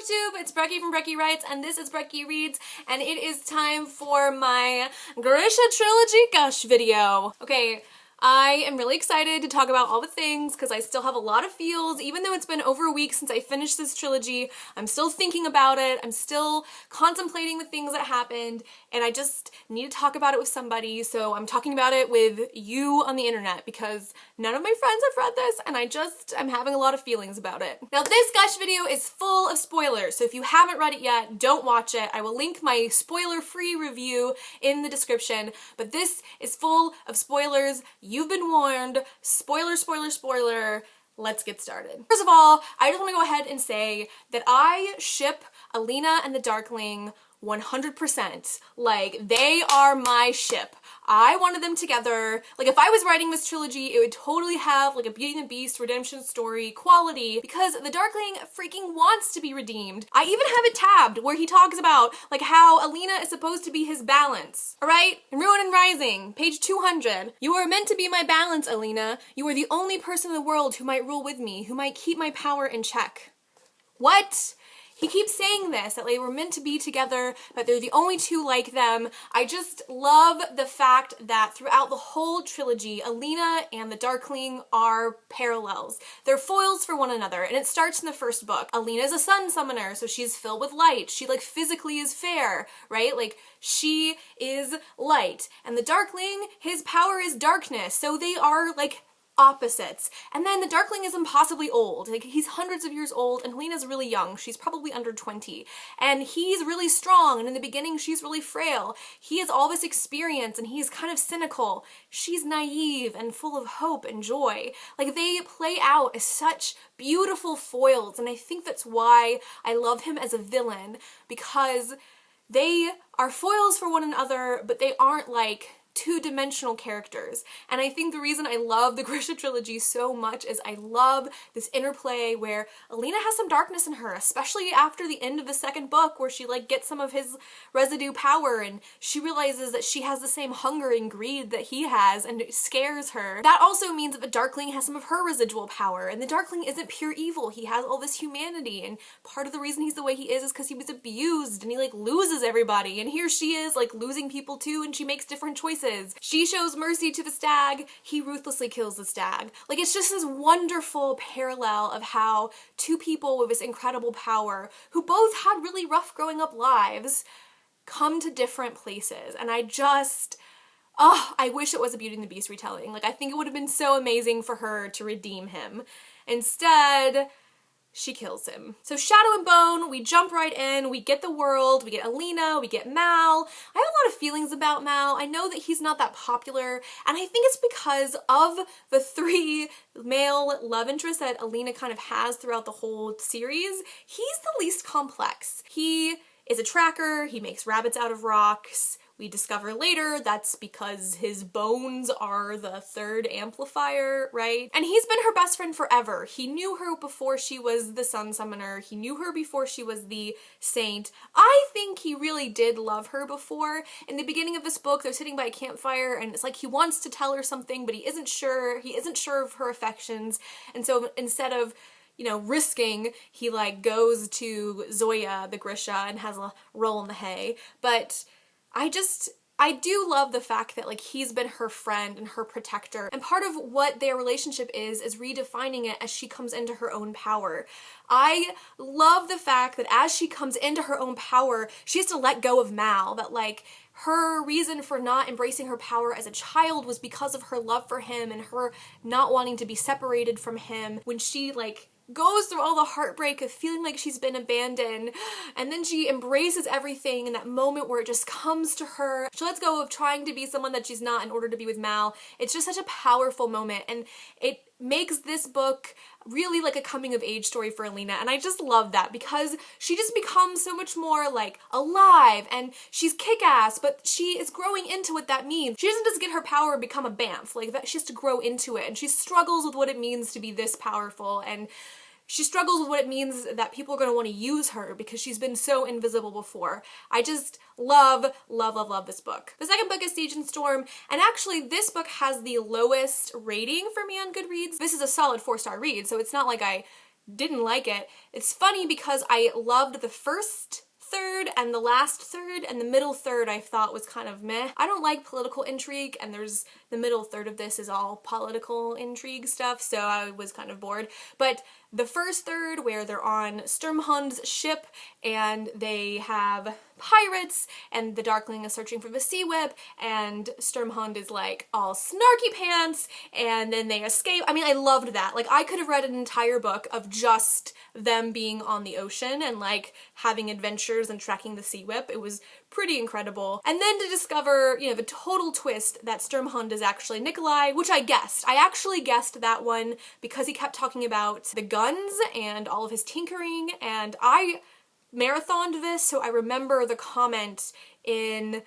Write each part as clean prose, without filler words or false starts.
booktube, it's Breckie from Breckie Writes, and this is Breckie Reads, and it is time for my Grisha Trilogy Gush video. Okay, I am really excited to talk about all the things because I still have a lot of feels. Even though it's been over a week since I finished this trilogy, I'm still thinking about it. I'm still contemplating the things that happened, and I just need to talk about it with somebody. So I'm talking about it with you on the internet because none of my friends have read this, and I'm having a lot of feelings about it. Now, this Gush video is full of spoilers, so if you haven't read it yet, don't watch it. I will link my spoiler-free review in the description, but this is full of spoilers. You've been warned. Spoiler, spoiler, spoiler. Let's get started. First of all, I just want to go ahead and say that I ship Alina and the Darkling 100%. Like, they are my ship. I wanted them together. Like, if I was writing this trilogy, it would totally have like a Beauty and the Beast redemption story quality because the Darkling freaking wants to be redeemed. I even have it tabbed where he talks about like how Alina is supposed to be his balance. All right? In Ruin and Rising, page 200. You are meant to be my balance, Alina. You are the only person in the world who might rule with me, who might keep my power in check. What? He keeps saying this, that they were meant to be together, but they're the only two like them. I just love the fact that throughout the whole trilogy, Alina and the Darkling are parallels. They're foils for one another, and it starts in the first book. Alina is a sun summoner, so she's filled with light. She like physically is fair, right? Like she is light. And the Darkling, his power is darkness, so they are like opposites. And then the Darkling is impossibly old. Like, he's hundreds of years old, and Alina's really young. She's probably under 20. And he's really strong, and in the beginning she's really frail. He has all this experience, and he's kind of cynical. She's naive and full of hope and joy. Like, they play out as such beautiful foils, and I think that's why I love him as a villain, because they are foils for one another, but they aren't like two-dimensional characters. And I think the reason I love the Grisha Trilogy so much is I love this interplay where Alina has some darkness in her, especially after the end of the second book where she like gets some of his residue power and she realizes that she has the same hunger and greed that he has, and it scares her. That also means that the Darkling has some of her residual power, and the Darkling isn't pure evil. He has all this humanity, and part of the reason he's the way he is because he was abused and he like loses everybody, and here she is like losing people too, and she makes different choices. She shows mercy to the stag, he ruthlessly kills the stag. Like, it's just this wonderful parallel of how two people with this incredible power, who both had really rough growing up lives, come to different places. And I just, I wish it was a Beauty and the Beast retelling. Like, I think it would have been so amazing for her to redeem him. Instead, she kills him. So Shadow and Bone, we jump right in, we get the world, we get Alina, we get Mal. I have a lot of feelings about Mal. I know that he's not that popular, and I think it's because of the three male love interests that Alina kind of has throughout the whole series. He's the least complex. He is a tracker, he makes rabbits out of rocks. We discover later that's because his bones are the third amplifier, right? And he's been her best friend forever. He knew her before she was the sun summoner. He knew her before she was the saint. I think he really did love her before. In the beginning of this book, they're sitting by a campfire and it's like he wants to tell her something, but he isn't sure. He isn't sure of her affections. And so instead of risking, he like goes to Zoya, the Grisha, and has a roll in the hay. But I do love the fact that like he's been her friend and her protector, and part of what their relationship is redefining it as she comes into her own power. I love the fact that as she comes into her own power, she has to let go of Mal, that like her reason for not embracing her power as a child was because of her love for him and her not wanting to be separated from him. When she like goes through all the heartbreak of feeling like she's been abandoned, and then she embraces everything in that moment where it just comes to her. She lets go of trying to be someone that she's not in order to be with Mal. It's just such a powerful moment, and it makes this book really like a coming of age story for Alina, and I just love that because she just becomes so much more like alive, and she's kick-ass, but she is growing into what that means. She doesn't just get her power and become a bamf, like that. She has to grow into it, and she struggles with what it means to be this powerful, and she struggles with what it means that people are going to want to use her because she's been so invisible before. I just love, love, love, love this book. The second book is Siege and Storm, and actually this book has the lowest rating for me on Goodreads. This is a solid 4-star read, so it's not like I didn't like it. It's funny because I loved the first third and the last third, and the middle third I thought was kind of meh. I don't like political intrigue, and there's the middle third of this is all political intrigue stuff, so I was kind of bored. But the first third, where they're on Sturmhond's ship and they have pirates and the Darkling is searching for the sea whip and Sturmhond is like all snarky pants and then they escape. I mean, I loved that. Like, I could have read an entire book of just them being on the ocean and like having adventures and tracking the sea whip. It was pretty incredible. And then to discover, you know, the total twist that Sturmhond is actually Nikolai, which I guessed. I actually guessed that one because he kept talking about the guns and all of his tinkering, and I marathoned this, so I remember the comment in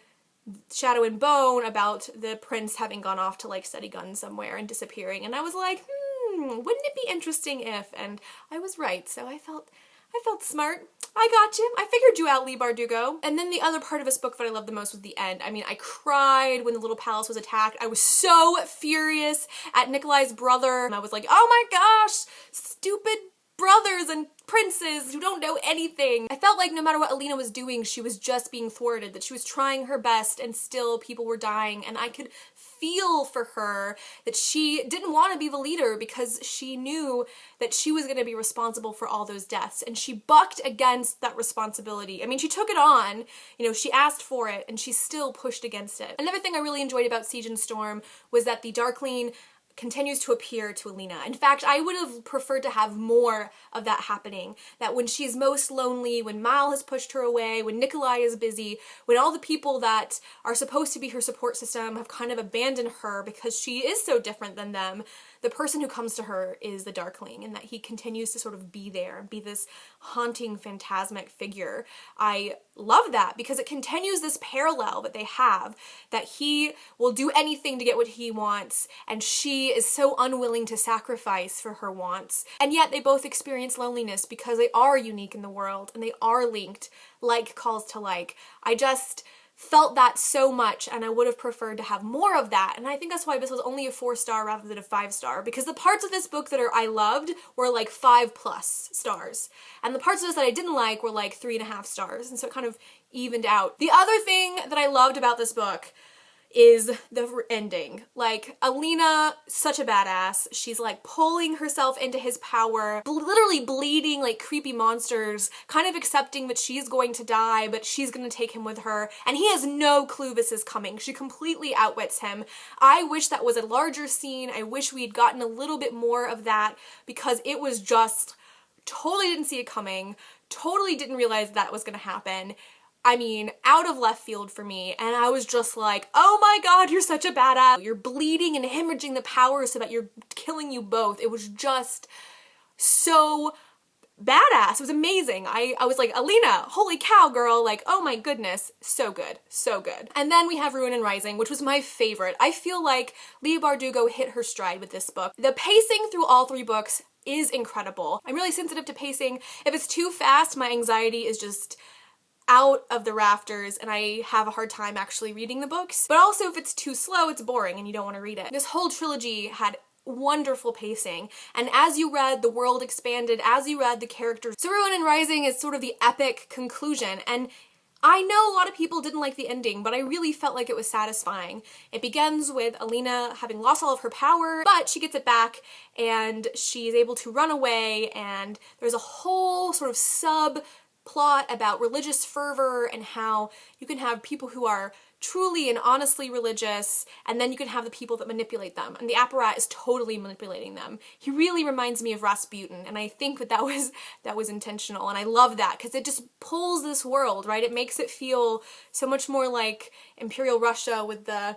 Shadow and Bone about the prince having gone off to like study guns somewhere and disappearing, and I was like, wouldn't it be interesting if, and I was right, so I felt smart. I got you. I figured you out, Leigh Bardugo. And then the other part of this book that I loved the most was the end. I mean, I cried when the little palace was attacked. I was so furious at Nikolai's brother. I was like, oh my gosh, stupid brothers and princes who don't know anything. I felt like no matter what Alina was doing, she was just being thwarted, that she was trying her best and still people were dying, and I could feel for her that she didn't want to be the leader because she knew that she was going to be responsible for all those deaths, and she bucked against that responsibility. I mean, she took it on, you know, she asked for it, and she still pushed against it. Another thing I really enjoyed about Siege and Storm was that the Darkling continues to appear to Alina. In fact, I would have preferred to have more of that happening. That when she's most lonely, when Mal has pushed her away, when Nikolai is busy, when all the people that are supposed to be her support system have kind of abandoned her because she is so different than them, the person who comes to her is the Darkling, and that he continues to sort of be there and be this haunting, phantasmic figure. I love that because it continues this parallel that they have, that he will do anything to get what he wants, and she is so unwilling to sacrifice for her wants. And yet they both experience loneliness because they are unique in the world and they are linked, like calls to like. I just felt that so much, and I would have preferred to have more of that, and I think that's why this was only a 4-star rather than a 5-star, because the parts of this book that I loved were like 5+ stars, and the parts of this that I didn't like were like 3.5 stars, and so it kind of evened out. The other thing that I loved about this book is the ending. Like, Alina, such a badass. She's like pulling herself into his power, literally bleeding like creepy monsters, kind of accepting that she's going to die, but she's gonna take him with her, and he has no clue this is coming. She completely outwits him. I wish that was a larger scene. I wish we'd gotten a little bit more of that, because it was just totally didn't see it coming, totally didn't realize that was gonna happen. I mean, out of left field for me, and I was just like, oh my god, you're such a badass. You're bleeding and hemorrhaging the power so that you're killing you both. It was just so badass. It was amazing. I was like, Alina, holy cow, girl. Like, oh my goodness. So good. So good. And then we have Ruin and Rising, which was my favorite. I feel like Leigh Bardugo hit her stride with this book. The pacing through all 3 books is incredible. I'm really sensitive to pacing. If it's too fast, my anxiety is just out of the rafters and I have a hard time actually reading the books. But also if it's too slow, it's boring and you don't want to read it. This whole trilogy had wonderful pacing, and as you read, the world expanded, as you read, the characters. So Ruin and Rising is sort of the epic conclusion, and I know a lot of people didn't like the ending, but I really felt like it was satisfying. It begins with Alina having lost all of her power, but she gets it back and she's able to run away, and there's a whole sort of subplot about religious fervor and how you can have people who are truly and honestly religious, and then you can have the people that manipulate them, and the apparat is totally manipulating them. He really reminds me of Rasputin, and I think that was intentional, and I love that because it just pulls this world, right? It makes it feel so much more like Imperial Russia with the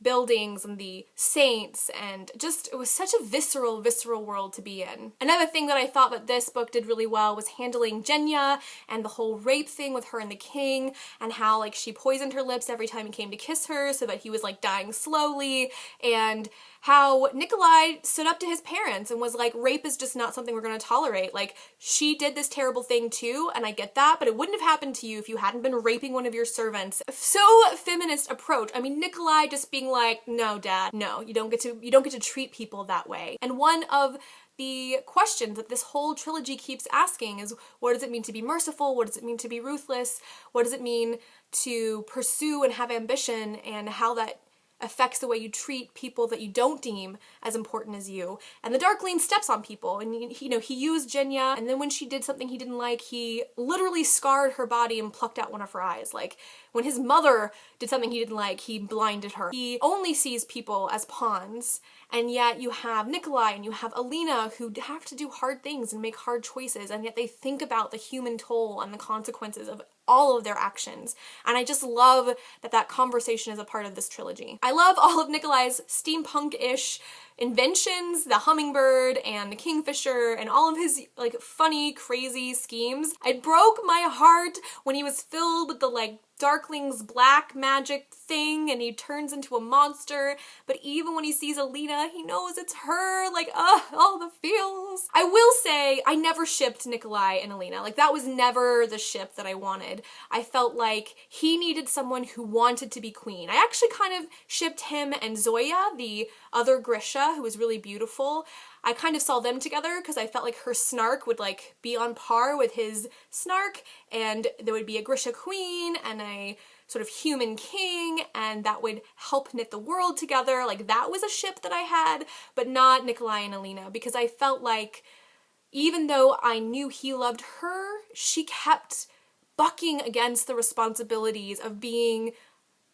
buildings and the saints, and just, it was such a visceral world to be in. Another thing that I thought that this book did really well was handling Genya and the whole rape thing with her and the king, and how like she poisoned her lips every time he came to kiss her so that he was like dying slowly, and how Nikolai stood up to his parents and was like, rape is just not something we're gonna tolerate. Like, she did this terrible thing too, and I get that, but it wouldn't have happened to you if you hadn't been raping one of your servants. So feminist approach. I mean, Nikolai just being like, no, dad, no, you don't get to treat people that way. And one of the questions that this whole trilogy keeps asking is, what does it mean to be merciful? What does it mean to be ruthless? What does it mean to pursue and have ambition, and how that affects the way you treat people that you don't deem as important as you. And the Darkling steps on people, and he used Jinya, and then when she did something he didn't like, he literally scarred her body and plucked out one of her eyes. Like, when his mother did something he didn't like, he blinded her. He only sees people as pawns, and yet you have Nikolai and you have Alina who have to do hard things and make hard choices, and yet they think about the human toll and the consequences of all of their actions. And I just love that that conversation is a part of this trilogy. I love all of Nikolai's steampunk-ish inventions, the hummingbird and the kingfisher and all of his like funny, crazy schemes. It broke my heart when he was filled with the like Darkling's black magic thing and he turns into a monster, but even when he sees Alina, he knows it's her, like, all the feels. I will say, I never shipped Nikolai and Alina. Like, that was never the ship that I wanted. I felt like he needed someone who wanted to be queen. I actually kind of shipped him and Zoya, the other Grisha, who was really beautiful. I kind of saw them together because I felt like her snark would like be on par with his snark, and there would be a Grisha queen and a sort of human king, and that would help knit the world together. Like, that was a ship that I had, but not Nikolai and Alina, because I felt like even though I knew he loved her, she kept bucking against the responsibilities of being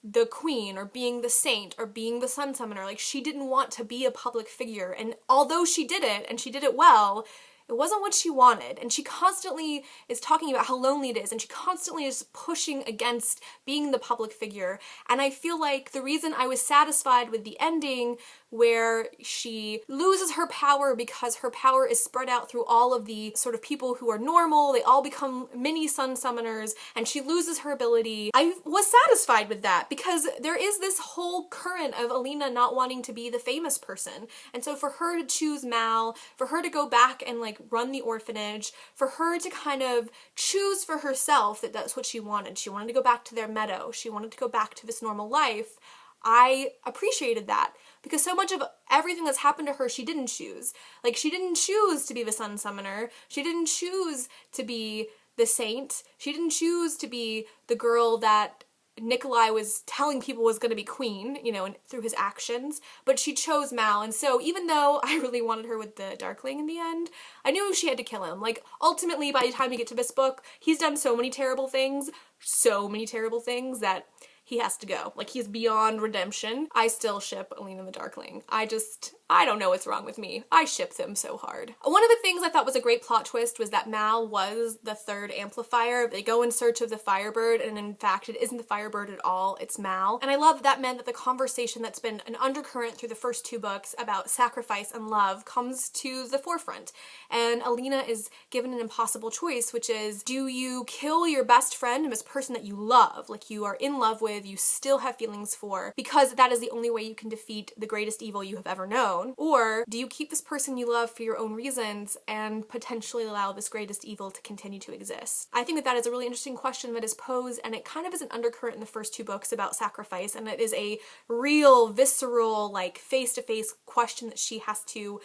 the queen or being the saint or being the sun summoner. Like, she didn't want to be a public figure, and although she did it and she did it well, it wasn't what she wanted, and she constantly is talking about how lonely it is, and she constantly is pushing against being the public figure. And I feel like the reason I was satisfied with the ending where she loses her power because her power is spread out through all of the sort of people who are normal, they all become mini sun summoners, and she loses her ability. I was satisfied with that because there is this whole current of Alina not wanting to be the famous person. And so for her to choose Mal, for her to go back and like run the orphanage, for her to kind of choose for herself that that's what she wanted. She wanted to go back to their meadow. She wanted to go back to this normal life. I appreciated that because so much of everything that's happened to her, she didn't choose. Like, she didn't choose to be the sun summoner. She didn't choose to be the saint. She didn't choose to be the girl that Nikolai was telling people was going to be queen, you know, and through his actions, but she chose Mal. And so even though I really wanted her with the Darkling in the end, I knew she had to kill him. Like, ultimately, by the time we get to this book, he's done so many terrible things that he has to go. Like, he's beyond redemption. I still ship Alina and the Darkling. I don't know what's wrong with me. I ship them so hard. One of the things I thought was a great plot twist was that Mal was the third amplifier. They go in search of the Firebird, and in fact, it isn't the Firebird at all, it's Mal. And I love that meant that the conversation that's been an undercurrent through the first two books about sacrifice and love comes to the forefront. And Alina is given an impossible choice, which is, do you kill your best friend and this person that you love, like you are in love with, you still have feelings for, because that is the only way you can defeat the greatest evil you have ever known? Or do you keep this person you love for your own reasons and potentially allow this greatest evil to continue to exist? I think that that is a really interesting question that is posed, and it kind of is an undercurrent in the first two books about sacrifice, and it is a real, visceral, like face-to-face question that she has to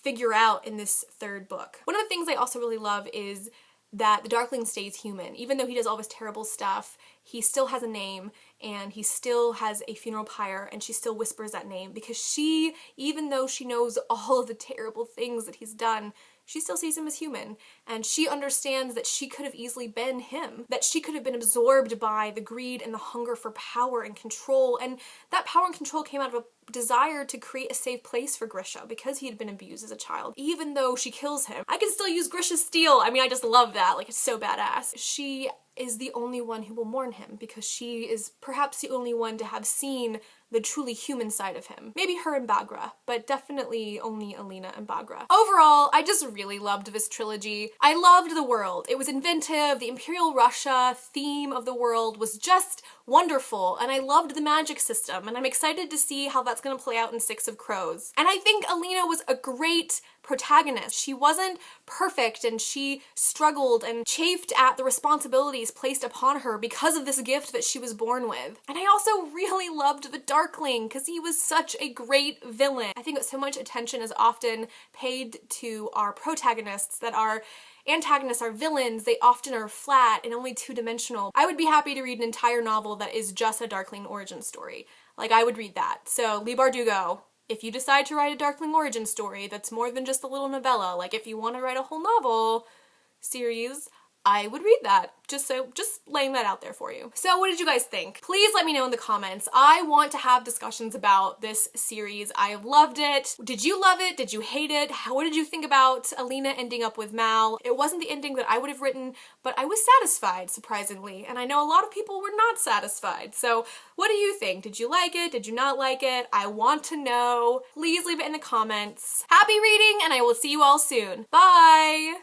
figure out in this third book. One of the things I also really love is that the Darkling stays human. Even though he does all this terrible stuff, he still has a name, and he still has a funeral pyre, and she still whispers that name because she, even though she knows all of the terrible things that he's done, she still sees him as human, and she understands that she could have easily been him, that she could have been absorbed by the greed and the hunger for power and control, and that power and control came out of a desire to create a safe place for Grisha because he had been abused as a child. Even though she kills him, I can still use Grisha's steel. I mean, I just love that. Like, it's so badass. She is the only one who will mourn him because she is perhaps the only one to have seen the truly human side of him. Maybe her and Baghra, but definitely only Alina and Baghra. Overall, I just really loved this trilogy. I loved the world. It was inventive. The Imperial Russia theme of the world was just wonderful, and I loved the magic system, and I'm excited to see how that's gonna play out in Six of Crows. And I think Alina was a great protagonist. She wasn't perfect, and she struggled and chafed at the responsibilities placed upon her because of this gift that she was born with. And I also really loved the Darkling because he was such a great villain. I think that so much attention is often paid to our protagonists that our antagonists are villains. They often are flat and only two-dimensional. I would be happy to read an entire novel that is just a Darkling origin story. Like, I would read that. So, Leigh Bardugo, if you decide to write a Darkling origin story that's more than just a little novella, like if you want to write a whole novel series, I would read that. Just laying that out there for you. So what did you guys think? Please let me know in the comments. I want to have discussions about this series. I loved it. Did you love it? Did you hate it? What did you think about Alina ending up with Mal? It wasn't the ending that I would have written, but I was satisfied, surprisingly. And I know a lot of people were not satisfied. So what do you think? Did you like it? Did you not like it? I want to know. Please leave it in the comments. Happy reading, and I will see you all soon. Bye!